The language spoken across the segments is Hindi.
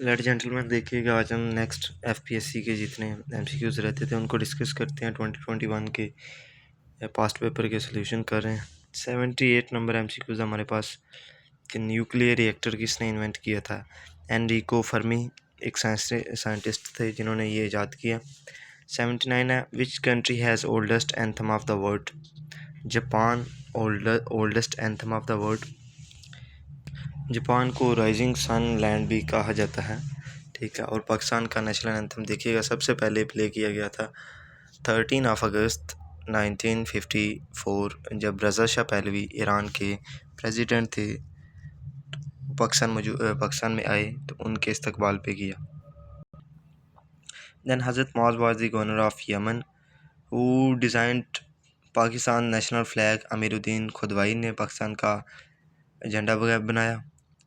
लेडी जेंटलमैन, देखिएगा आज हम नेक्स्ट एफपीएससी के जितने एमसीक्यूज़ रहते थे उनको डिस्कस करते हैं। 2021 के पास्ट पेपर के सोल्यूशन कर रहे हैं। 78 नंबर एमसीक्यूज़ हमारे पास कि न्यूक्लियर रिएक्टर किसने इन्वेंट किया था। एनरिको फर्मी एक साइंटिस्ट थे जिन्होंने ये ईजाद किया। 79 है, which country has oldest anthem of the world. Japan oldest anthem of the world. Japan को राइजिंग सन लैंड भी कहा जाता है, ठीक है। और पाकिस्तान का नेशनल एंथम देखिएगा सबसे पहले प्ले किया गया था 13 अगस्त 1954 जब रज़ा शाह पहलवी ईरान के प्रेसिडेंट थे, पाकिस्तान में आए तो उनके इस्तकबाल पे किया। दैन हज़रत मौज was the governor of Yemen who designed Pakistan national flag. Amiruddin Khudwai ने पाकिस्तान का झंडा बनाया,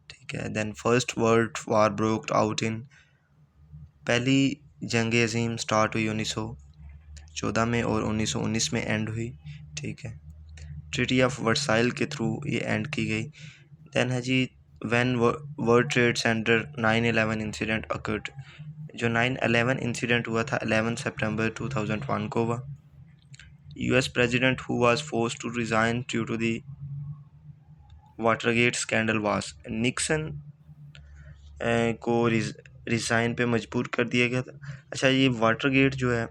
ठीक है। Then first world war broke out in, पहली जंग अजीम स्टार्ट हुई 1914 में और 1919 में एंड हुई, ठीक है। ट्रीटी ऑफ वर्साइल के थ्रू ये एंड की गई। दैन है जी when World Trade Center 9/11 incident occurred, जो 9/11 इंसिडेंट हुआ था 11 सितंबर 2001 को हुआ। US president who was forced to resign due to the Watergate scandal was, Nixon को रिज़ाइन पे मजबूर कर दिया गया था। अच्छा, ये वाटरगेट जो है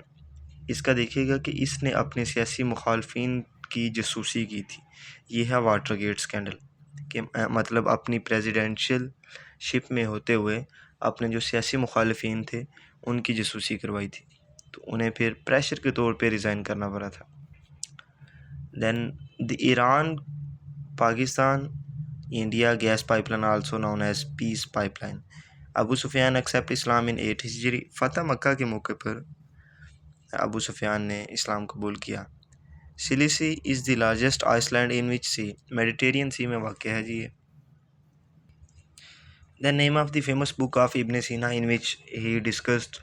इसका देखिएगा कि इसने अपने सियासी मुखालफिन की जासूसी की थी। ये है वाटरगेट स्कैंडल कि मतलब अपनी प्रेसिडेंशियल शिप में होते हुए अपने जो सियासी मुखालफिन थे उनकी जासूसी करवाई थी, तो उन्हें फिर प्रेशर के तौर पे रिज़ाइन करना पड़ा था। Then the Iran Pakistan India gas pipeline also known as peace pipeline. Abu Sufyan accept Islam in 8 Hijri, फ़तह मक्का के मौके पर अबू सुफियान ने इस्लाम कबूल किया। Sicily is the largest island in which sea, Mediterranean sea में वाक़या है जी ये। The name of the famous book of Ibn Sina in which he discussed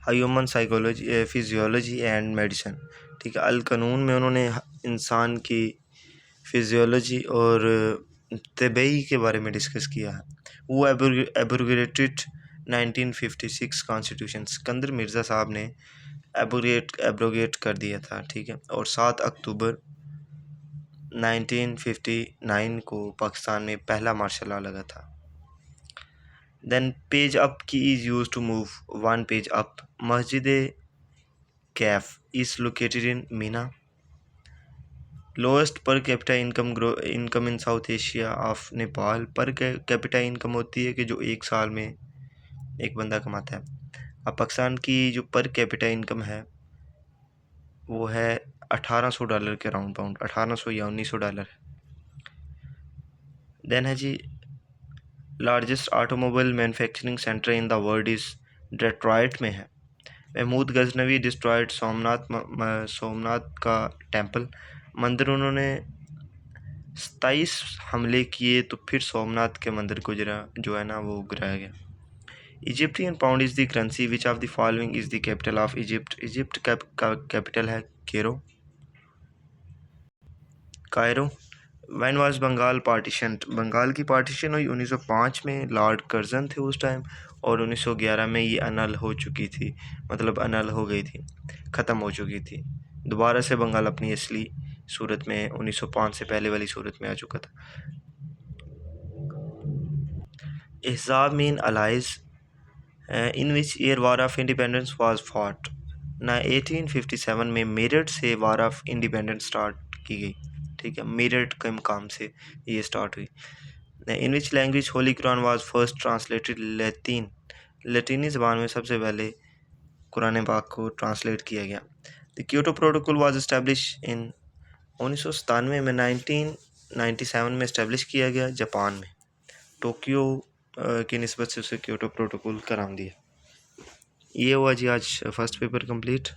human psychology physiology and medicine, ठीक है। अल कानून में उन्होंने इंसान की फिजियोलॉजी और तबई के बारे में डिस्कस किया है। वो एब्रोगेटेड 1956 कॉन्स्टिट्यूशन, सिकंदर मिर्ज़ा साहब ने एब्रोगेट कर दिया था, ठीक है। और 7 अक्टूबर 1959 को पाकिस्तान में पहला मार्शल लॉ लगा था। Then page up key is use to move one page up. मस्जिद Khaif is located in Mina. Lowest per capita income in South Asia of Nepal. Per capita income होती है कि जो एक साल में एक बंदा कमाता है। अब पाकिस्तान की जो पर कैपिटा इनकम है वो है $1800 के राउंड पाउंड, 1800 या $1900 है। देन है जी largest automobile manufacturing center in the world is Detroit में है। महमूद गजनवी डिस्ट्रॉयड सोमनाथ का टेम्पल, मंदिर उन्होंने 27 हमले किए तो फिर सोमनाथ के मंदिर को जो है ना वो गिराया गया। Egyptian pound is the currency which of the following is the capital of Egypt. Egypt का कैपिटल है Cairo. When was Bengal partition, Bengal की पार्टीशन हुई 1905 में, लॉर्ड कर्जन थे उस टाइम, और 1911 में ये अनल हो चुकी थी, मतलब अनल हो गई थी, ख़त्म हो चुकी थी। दोबारा से बंगाल अपनी असली सूरत में 1905 से पहले वाली सूरत में आ चुका था। एहज़ाब mean allies in which year war of independence was fought ना 1857 में मेरठ से वार ऑफ इंडिपेंडेंस स्टार्ट की गई, ठीक है। मेरठ के मकाम से ये स्टार्ट हुई। In which language holy Quran was first translated Latin, लैतीनी ज़बान में सबसे पहले कुरान पाक को ट्रांसलेट किया गया। The Kyoto protocol was establish in 1997 में, 1997 में इस्टेब्लिश किया गया जापान में। टोक्यो की निस्बत से उसे क्योटो प्रोटोकॉल का नाम दिया। ये हुआ जी आज फर्स्ट पेपर कंप्लीट।